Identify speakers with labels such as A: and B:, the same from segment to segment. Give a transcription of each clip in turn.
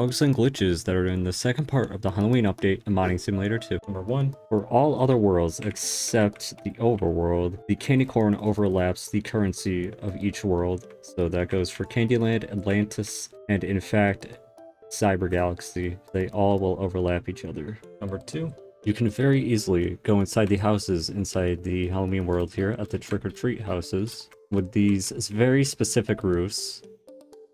A: Bugs and glitches that are in the second part of the Halloween update in Modding Simulator 2. Number 1. For all other worlds except the overworld, the candy corn overlaps the currency of each world. So that goes for Candyland, Atlantis, and in fact, Cyber Galaxy. They all will overlap each other. Number 2. You can very easily go inside the houses inside the Halloween world here at the trick-or-treat houses. With these very specific roofs,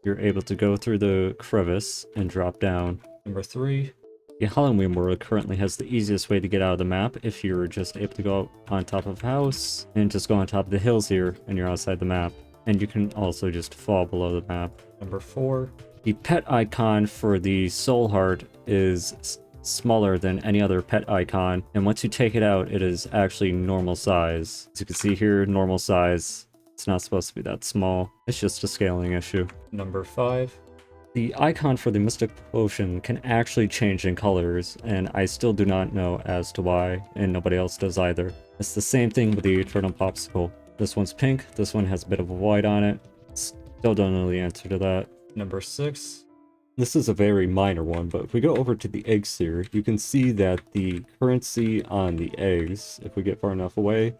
A: you're able to go through the crevice and drop down. Number 3. The Halloween world currently has the easiest way to get out of the map if you're just able to go on top of a house and just go on top of the hills here and you're outside the map. And you can also just fall below the map. Number 4. The pet icon for the soul heart is smaller than any other pet icon, and once you take it out, it is actually normal size. As you can see here, normal size. It's not supposed to be that small. It's just a scaling issue. Number 5. The icon for the Mystic Potion can actually change in colors, and I still do not know as to why, and nobody else does either. It's the same thing with the Eternal Popsicle. This one's pink, this one has a bit of a white on it. Still don't know the answer to that. Number 6. This is a very minor one, but if we go over to the egg sphere, you can see that the currency on the eggs, if we get far enough away,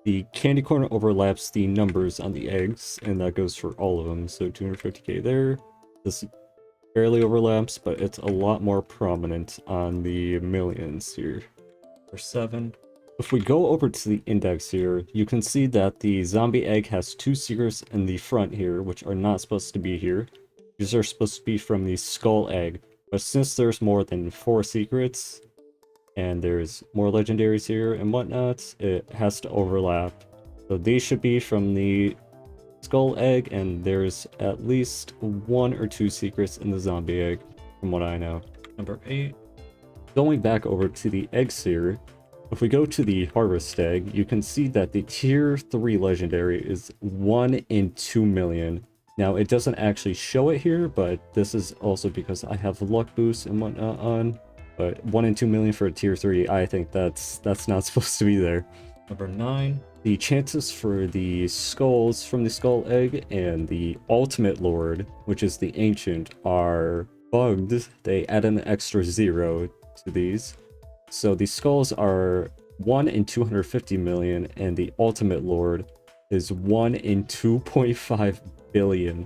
A: the candy corn overlaps the numbers on the eggs, and that goes for all of them. So 250k there. This barely overlaps, but it's a lot more prominent on the millions here. Number 7. If we go over to the index here, you can see that the zombie egg has 2 secrets in the front here, which are not supposed to be here. These are supposed to be from the skull egg, but since there's more than 4 secrets, and there's more legendaries here and whatnot, it has to overlap. So these should be from the skull egg, and there's at least 1 or 2 secrets in the zombie egg, from what I know. Number 8. Going back over to the egg sphere, if we go to the harvest egg, you can see that the tier 3 legendary is 1 in 2 million. Now, it doesn't actually show it here, but this is also because I have luck boost and whatnot on. But 1 in 2 million for a tier 3, I think that's not supposed to be there. Number 9. The chances for the skulls from the skull egg and the ultimate lord, which is the ancient, are bugged. They add an extra 0 to these. So the skulls are 1 in 250 million, and the ultimate lord is 1 in 2.5 billion.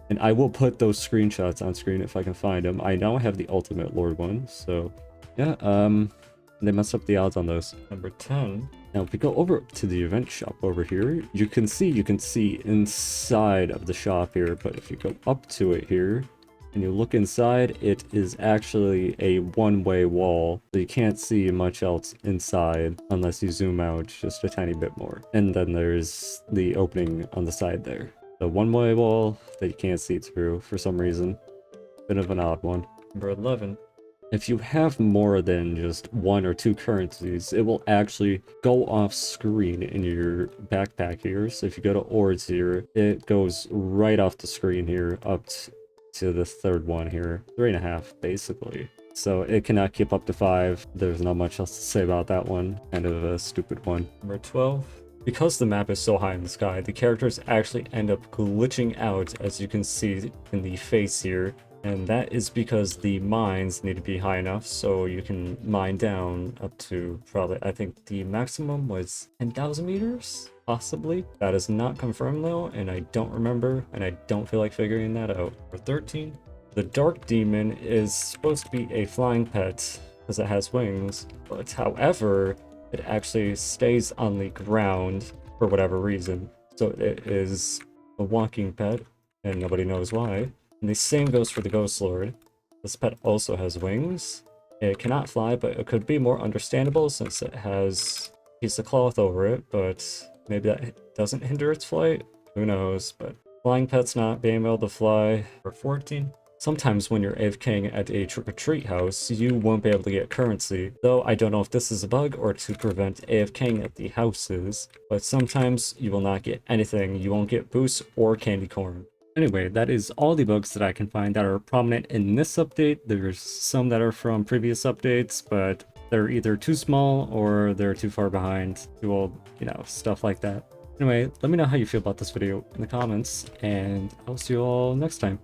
A: And I will put those screenshots on screen if I can find them. I now have the ultimate lord one, so yeah, they messed up the odds on those. Number 10. Now if we go over to the event shop over here, you can see inside of the shop here, but if you go up to it here and you look inside, it is actually a one-way wall, so you can't see much else inside unless you zoom out just a tiny bit more. And then there's the opening on the side there. The one-way wall that you can't see through for some reason. Bit of an odd one. Number 11. If you have more than just 1 or 2 currencies, it will actually go off screen in your backpack here. So if you go to Ords here, it goes right off the screen here up to the third one here. 3.5 basically. So it cannot keep up to 5. There's not much else to say about that one. Kind of a stupid one. Number 12. Because the map is so high in the sky, the characters actually end up glitching out, as you can see in the face here. And that is because the mines need to be high enough so you can mine down up to probably, I think the maximum was 10,000 meters, possibly. That is not confirmed though, and I don't remember, and I don't feel like figuring that out. For 13, the Dark Demon is supposed to be a flying pet because it has wings, but however, it actually stays on the ground for whatever reason. So it is a walking pet, and nobody knows why. And the same goes for the Ghost Lord. This pet also has wings. It cannot fly, but it could be more understandable since it has a piece of cloth over it, but maybe that doesn't hinder its flight. Who knows, but flying pets not being able to fly. For 14. Sometimes when you're AFKing at a trick-or-treat house, you won't be able to get currency, though I don't know if this is a bug or to prevent AFKing at the houses, but sometimes you will not get anything. You won't get boosts or candy corn. Anyway, that is all the bugs that I can find that are prominent in this update. There's some that are from previous updates, but they're either too small or they're too far behind, too old, stuff like that. Anyway, let me know how you feel about this video in the comments, and I'll see you all next time.